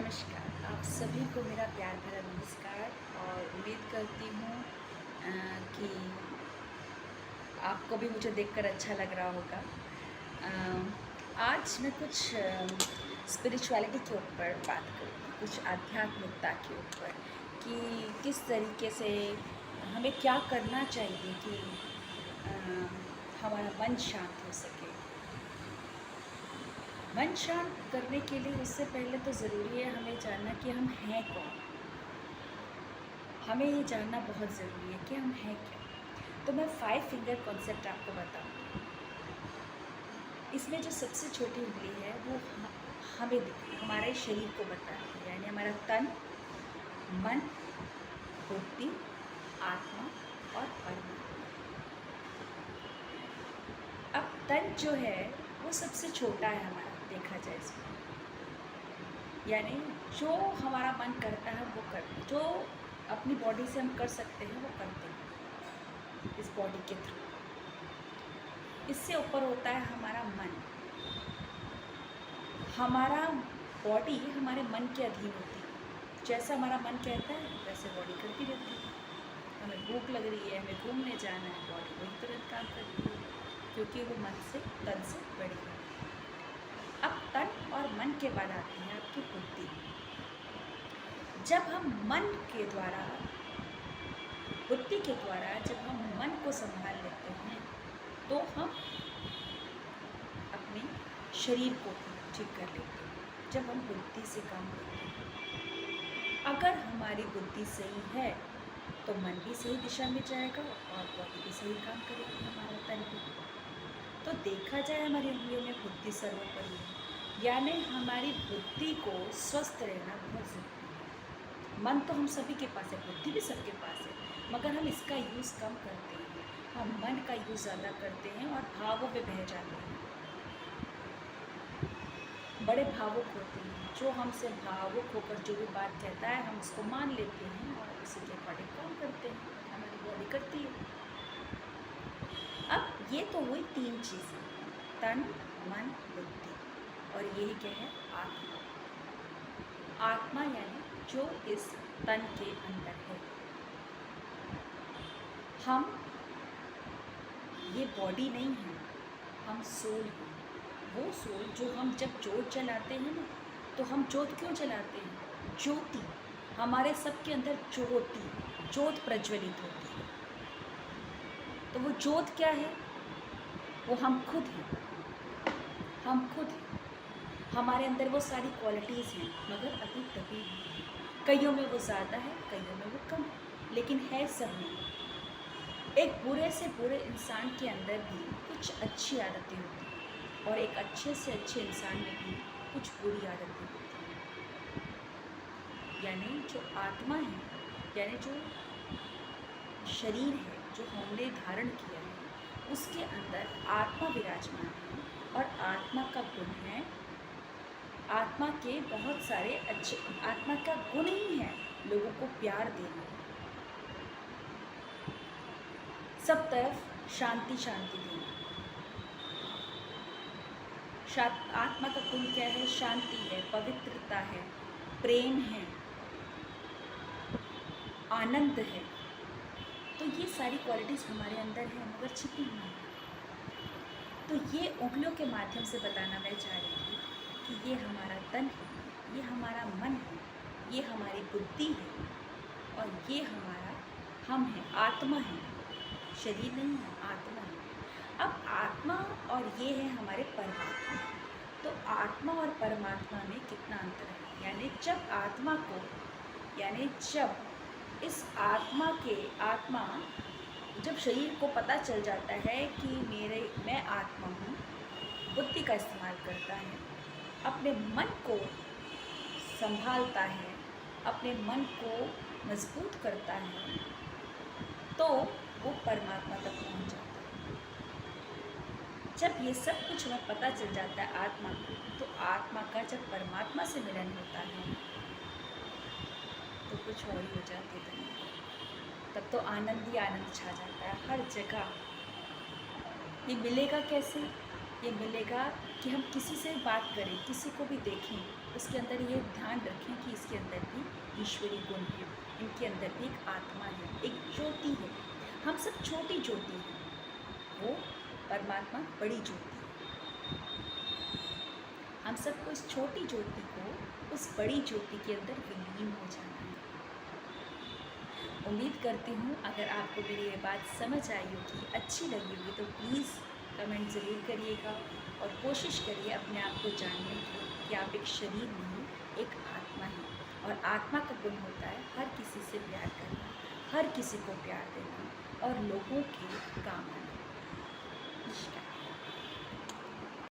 नमस्कार। आप सभी को मेरा प्यार भरा नमस्कार और उम्मीद करती हूँ कि आपको भी मुझे देखकर अच्छा लग रहा होगा। आज मैं कुछ स्पिरिचुअलिटी के ऊपर बात करूँगी, कुछ आध्यात्मिकता के ऊपर कि किस तरीके से हमें क्या करना चाहिए कि अ, हमारा मन शांत हो सके। मन शांत करने के लिए उससे पहले तो ज़रूरी है हमें जानना कि हम हैं कौन। हमें ये जानना बहुत ज़रूरी है कि हम हैं क्या। तो मैं 5 फिंगर कॉन्सेप्ट आपको बताऊँगी। इसमें जो सबसे छोटी उंगली है वो हमें दिखती है, हमारे शरीर को बताती है, यानी हमारा तन, मन, बुद्धि, आत्मा और परमात्मा। अब तन जो है वो सबसे छोटा है हमारा, देखा जाए इसमें, यानी जो हमारा मन करता है वो करते हैं, जो अपनी बॉडी से हम कर सकते हैं वो करते हैं इस बॉडी के थ्रू। इससे ऊपर होता है हमारा मन। हमारा बॉडी हमारे मन के अधीन होती है, जैसा हमारा मन कहता है वैसे बॉडी करती रहती है। हमें भूख लग रही है, हमें घूमने जाना है, बॉडी वही तुरंत काम करती है क्योंकि वो मन से, तन से बड़ी है। अब तन और मन के बाद आती है आपकी बुद्धि। जब हम मन के द्वारा, बुद्धि के द्वारा जब हम मन को संभाल लेते हैं तो हम अपने शरीर को भी ठीक कर लेते हैं। जब हम बुद्धि से काम करते हैं, अगर हमारी बुद्धि सही है तो मन भी सही दिशा में जाएगा और बॉडी भी सही काम करेगी, हमारा तन भी। तो देखा जाए हमारी उंगलियों में बुद्धि सर्वोपरि है, यानी हमारी बुद्धि को स्वस्थ रहना बहुत ज़रूरी है। मन तो हम सभी के पास है, बुद्धि भी सबके पास है, मगर हम इसका यूज़ कम करते हैं। हम मन का यूज़ ज़्यादा करते हैं और भावों पे बह जाते हैं, बड़े भावुक होते हैं। जो हमसे भावुक होकर जो भी बात कहता है हम उसको मान लेते हैं और उसी के अकॉर्डिंग काम करते हैं, हमारी बॉडी करती है। अब ये तो हुई 3 चीज़ें, तन, मन, बुद्धि, और यही क्या है, आत्मा। आत्मा यानी जो इस तन के अंदर है। हम ये बॉडी नहीं है, हम सोल हैं। वो सोल जो हम जब जोत जलाते हैं ना, तो हम जोत क्यों जलाते हैं? ज्योति, हमारे सबके अंदर जोत प्रज्वलित होती है। तो वो जोत क्या है? वो हम खुद हैं। हम खुद हैं, हमारे अंदर वो सारी क्वालिटीज़ हैं, मगर अभी तभी हैं। कईयों में वो ज़्यादा है, कईयों में वो कम है, लेकिन है सब में। एक बुरे से बुरे इंसान के अंदर भी कुछ अच्छी आदतें होती हैं और एक अच्छे से अच्छे इंसान में भी कुछ बुरी आदतें होती हैं। यानी जो आत्मा है, यानी जो शरीर है जो हमने धारण किया है, उसके अंदर आत्मा विराजमान है और आत्मा का गुण है, आत्मा के बहुत सारे अच्छे, आत्मा का गुण ही है लोगों को प्यार देना, सब तरफ शांति शांति देना। आत्मा का गुण क्या है? शांति है, पवित्रता है, प्रेम है, आनंद है। तो ये सारी क्वालिटीज़ हमारे अंदर है, मगर छिपी हुई हैं। तो ये उंगलियों के माध्यम से बताना मैं चाह रही थी कि ये हमारा तन है, ये हमारा मन है, ये हमारी बुद्धि है और ये हमारा हम है, आत्मा है। शरीर नहीं है, आत्मा है। अब आत्मा और ये है हमारे परमात्मा। तो आत्मा और परमात्मा में कितना अंतर है? यानी जब आत्मा को, यानी जब इस आत्मा जब शरीर को पता चल जाता है कि मैं आत्मा हूँ, बुद्धि का इस्तेमाल करता है, अपने मन को संभालता है, अपने मन को मजबूत करता है, तो वो परमात्मा तक पहुँच जाता है। जब ये सब कुछ हमें पता चल जाता है आत्मा को, तो आत्मा का जब परमात्मा से मिलन होता है तो कुछ और ही हो जाती है दुनिया। तब तो आनंद ही आनंद छा जाता है हर जगह। ये मिलेगा कैसे? ये मिलेगा कि हम किसी से बात करें, किसी को भी देखें उसके अंदर ये ध्यान रखें कि इसके अंदर भी ईश्वरी गुण है, इनके अंदर भी एक आत्मा है, एक ज्योति है। हम सब छोटी ज्योति हैं, वो परमात्मा बड़ी ज्योति है। हम सबको इस छोटी ज्योति को उस बड़ी ज्योति के अंदर विलीन हो जाना है। उम्मीद करती हूँ अगर आपको मेरी ये बात समझ आई होगी, अच्छी लगी होगी, तो प्लीज़ कमेंट ज़रूर करिएगा और कोशिश करिए अपने आप को जानने की कि आप एक शरीर नहीं, एक आत्मा है। और आत्मा का गुण होता है हर किसी से प्यार करना, हर किसी को प्यार देना और लोगों के काम आना। नमस्कार।